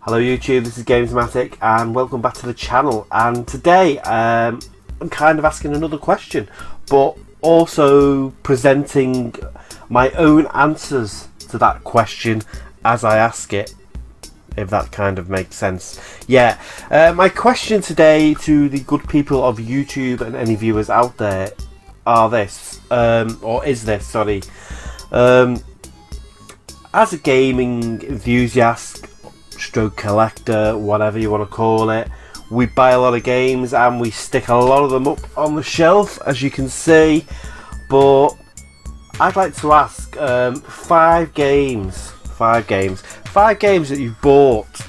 Hello YouTube, this is GAMEZOMATIK and welcome back to the channel. And today I'm kind of asking another question, but also presenting my own answers to that question as I ask it, if that kind of makes sense. Yeah, my question today to the good people of YouTube and any viewers out there is this, sorry. As a gaming enthusiast, stroke collector, whatever you want to call it, we buy a lot of games and we stick a lot of them up on the shelf, as you can see. But I'd like to ask five games that you've bought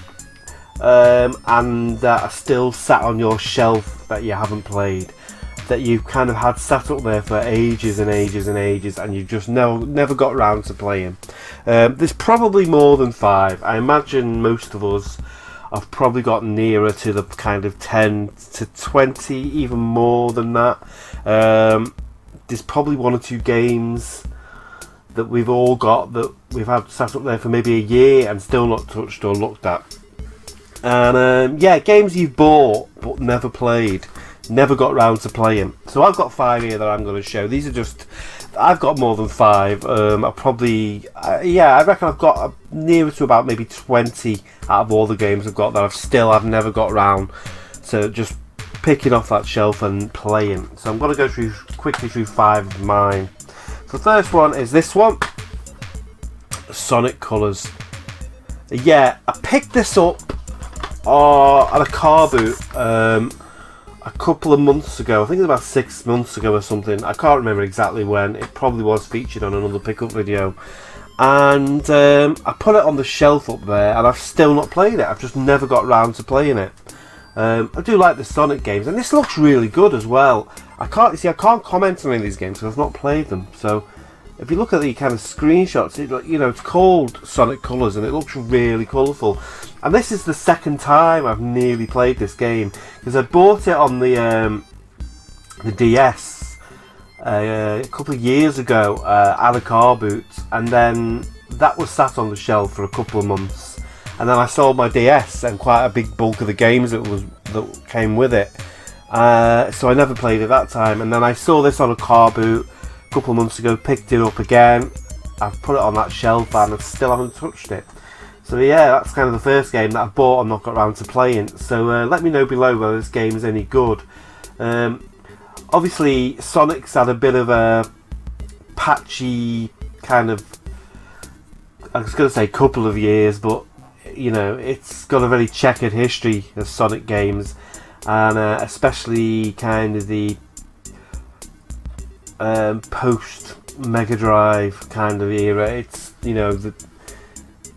and that are still sat on your shelf that you haven't played, that you've kind of had sat up there for ages and ages and ages, and you've just never got around to playing. There's probably more than five. I imagine most of us have probably got nearer to the kind of 10 to 20, even more than that. There's probably one or two games that we've all got that we've had sat up there for maybe a year and still not touched or looked at. And yeah, games you've bought but never played, never got round to playing. So I've got five here that I'm going to show. These are just, I've got more than five. I probably, yeah, I reckon I've got nearer to about maybe 20 out of all the games I've got that I've never got round to just picking off that shelf and playing. So I'm going to go quickly through five of mine. So the first one is this one, Sonic Colors. Yeah, I picked this up at a car boot a couple of months ago. I think it was about 6 months ago or something. I can't remember exactly when. It probably was featured on another pickup video. And I put it on the shelf up there and I've still not played it. I've just never got round to playing it. I do like the Sonic games, and this looks really good as well. I can't comment on any of these games because I've not played them. So if you look at the kind of screenshots, it's called Sonic Colors and it looks really colourful. And this is the second time I've nearly played this game, because I bought it on the DS a couple of years ago at a car boot, and then that was sat on the shelf for a couple of months, and then I sold my DS and quite a big bulk of the games that came with it. So I never played it that time, and then I saw this on a car boot a couple of months ago, picked it up again. I've put it on that shelf and I still haven't touched it. So yeah, that's kind of the first game that I've bought and not got around to playing. So let me know below whether this game is any good. Obviously Sonic's had a bit of a patchy kind of, I was going to say couple of years, but it's got a very checkered history of Sonic games, and especially kind of the post Mega Drive kind of era. It's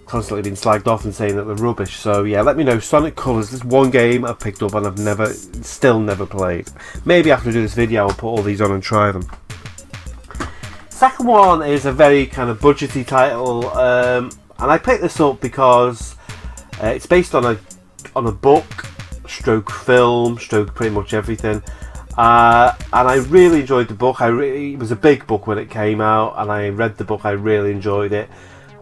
constantly been slagged off and saying that they're rubbish. So yeah, let me know. Sonic Colors, this one game I've picked up and I've still never played. Maybe after I do this video I'll put all these on and try them. Second one is a very kind of budgety title, and I picked this up because it's based on a book, stroke film, stroke pretty much everything. And I really enjoyed the book. It was a big book when it came out, and I read the book. I really enjoyed it.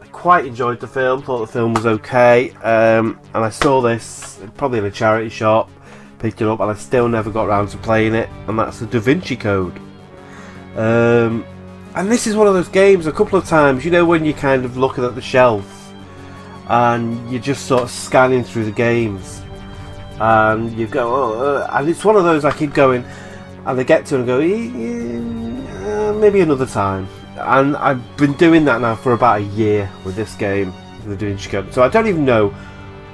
I quite enjoyed the film. Thought the film was okay. And I saw this probably in a charity shop, picked it up, and I still never got around to playing it. And that's the Da Vinci Code. And this is one of those games. A couple of times, when you're kind of looking at the shelf and you're just sort of scanning through the games, and you go, and it's one of those I keep going, and I get to it and go, maybe another time. And I've been doing that now for about a year with this game, the Da Vinci Code. So I don't even know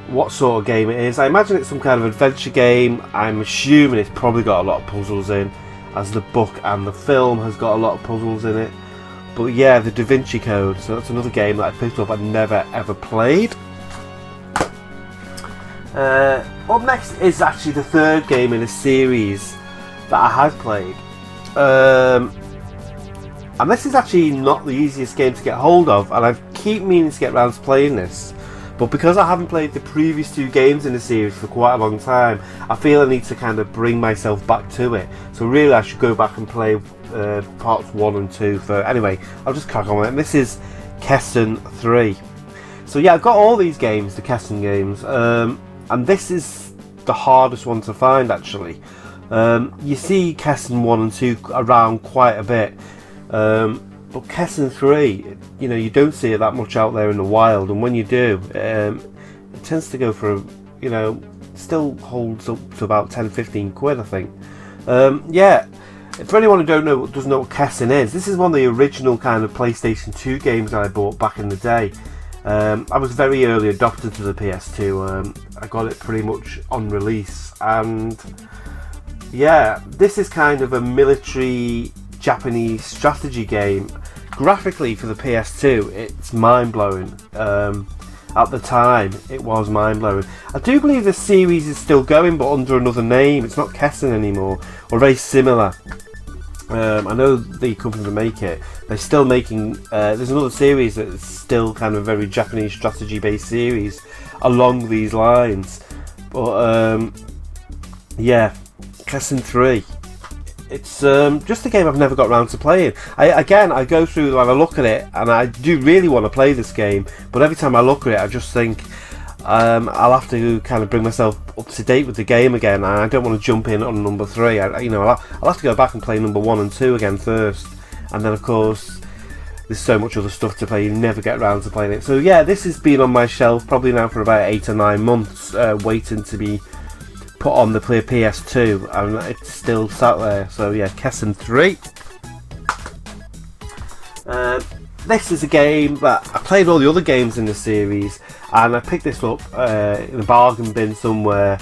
what sort of game it is. I imagine it's some kind of adventure game. I'm assuming it's probably got a lot of puzzles in, as the book and the film has got a lot of puzzles in it. But yeah, the Da Vinci Code. So that's another game that I picked up and never ever played. Up next is actually the third game in a series that I have played. And this is actually not the easiest game to get hold of, and I keep meaning to get around to playing this. But because I haven't played the previous two games in the series for quite a long time, I feel I need to kind of bring myself back to it. So really I should go back and play parts 1 and 2 for... Anyway, I'll just crack on with it. This is Kessen 3. So yeah, I've got all these games, the Kessen games, and this is the hardest one to find actually. You see Kessen 1 and 2 around quite a bit, but Kessen 3, you know, you don't see it that much out there in the wild, and when you do, it tends to go for, you know, still holds up to about 10-15 quid, I think. Yeah, for anyone who doesn't know what Kessen is, this is one of the original kind of PlayStation 2 games that I bought back in the day. I was very early adopted to the PS2. I got it pretty much on release, and yeah, this is kind of a military Japanese strategy game. Graphically for the PS2, it's mind-blowing. At the time, it was mind-blowing. I do believe the series is still going, but under another name. It's not Kessen anymore, or very similar. I know the company that make it, they're still making, there's another series that's still kind of a very Japanese strategy based series along these lines, but yeah, Kessen 3, it's just a game I've never got around to playing. I go through and I look at it and I do really want to play this game, but every time I look at it I just think I'll have to kind of bring myself up to date with the game again, and I don't want to jump in on number 3. I'll have to go back and play number 1 and 2 again first, and then of course there's so much other stuff to play, you never get around to playing it. So yeah, this has been on my shelf probably now for about 8 or 9 months, waiting to be put on the PS2, and it's still sat there. So yeah, Kessen 3. This is a game that I played all the other games in the series, and I picked this up in a bargain bin somewhere,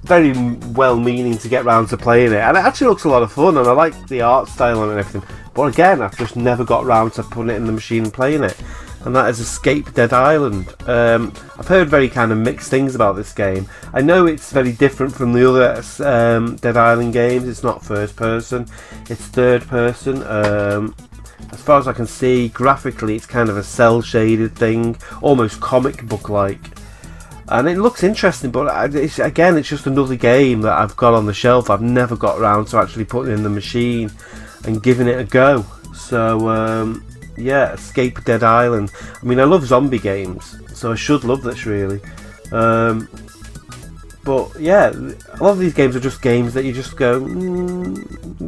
very well meaning to get round to playing it, and it actually looks a lot of fun, and I like the art style on it and everything, but again I've just never got round to putting it in the machine and playing it, and that is Escape Dead Island. I've heard very kind of mixed things about this game. I know it's very different from the other Dead Island games. It's not first person, it's third person. As far as I can see, graphically it's kind of a cel shaded thing, almost comic book like, and it looks interesting, but it's just another game that I've got on the shelf. I've never got around to actually putting it in the machine and giving it a go. So yeah, Escape Dead Island. I mean, I love zombie games, so I should love this really. But yeah, a lot of these games are just games that you just go,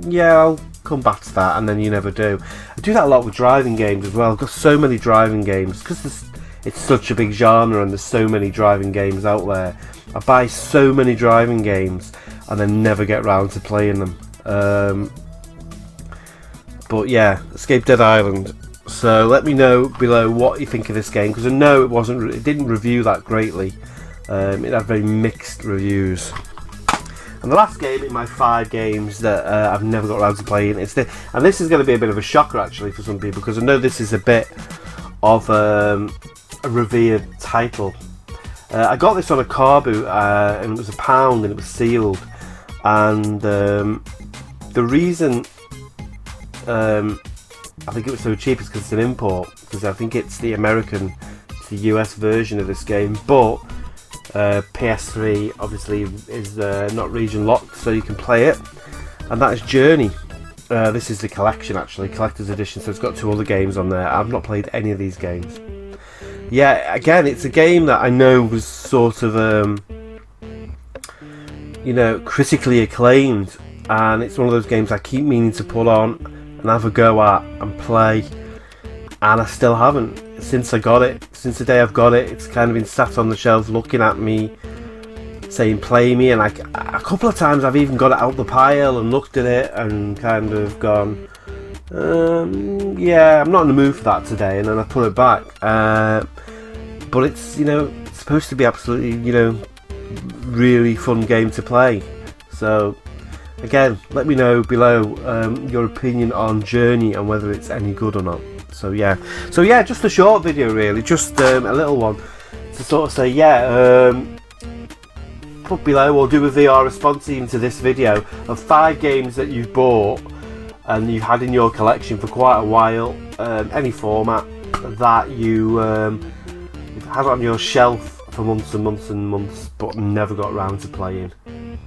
yeah, I'll come back to that, and then you never do. I do that a lot with driving games as well. I've got so many driving games because it's such a big genre and there's so many driving games out there. I buy so many driving games and then never get round to playing them. But yeah, Escape Dead Island. So let me know below what you think of this game, because I know it didn't review that greatly. It had very mixed reviews. And the last game in my 5 games that I've never got around to playing is this, and this is going to be a bit of a shocker actually for some people, because I know this is a bit of a revered title. I got this on a car boot, and it was £1 and it was sealed, and the reason I think it was so cheap is because it's an import, because I think it's the US version of this game, but PS3 obviously is not region locked, so you can play it, and that is Journey. This is the collection actually, collector's edition, so it's got 2 other games on there. I've not played any of these games. Yeah, again, it's a game that I know was sort of critically acclaimed, and it's one of those games I keep meaning to put on and have a go at and play, and I still haven't. Since I got it, since the day I've got it, it's kind of been sat on the shelf looking at me saying play me, and like a couple of times I've even got it out the pile and looked at it and kind of gone, yeah, I'm not in the mood for that today, and then I put it back. But it's, it's supposed to be absolutely, really fun game to play. So again, let me know below your opinion on Journey and whether it's any good or not. So yeah, just a short video really, just a little one to sort of say, yeah, put below or do a VR response even to this video of 5 games that you've bought and you've had in your collection for quite a while, any format that you've had on your shelf for months and months and months but never got around to playing. And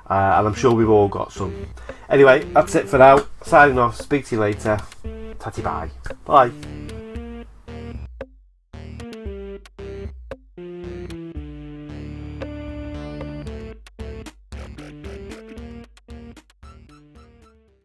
I'm sure we've all got some. Anyway, that's it for now. Signing off. Speak to you later. Tatty bye. Bye.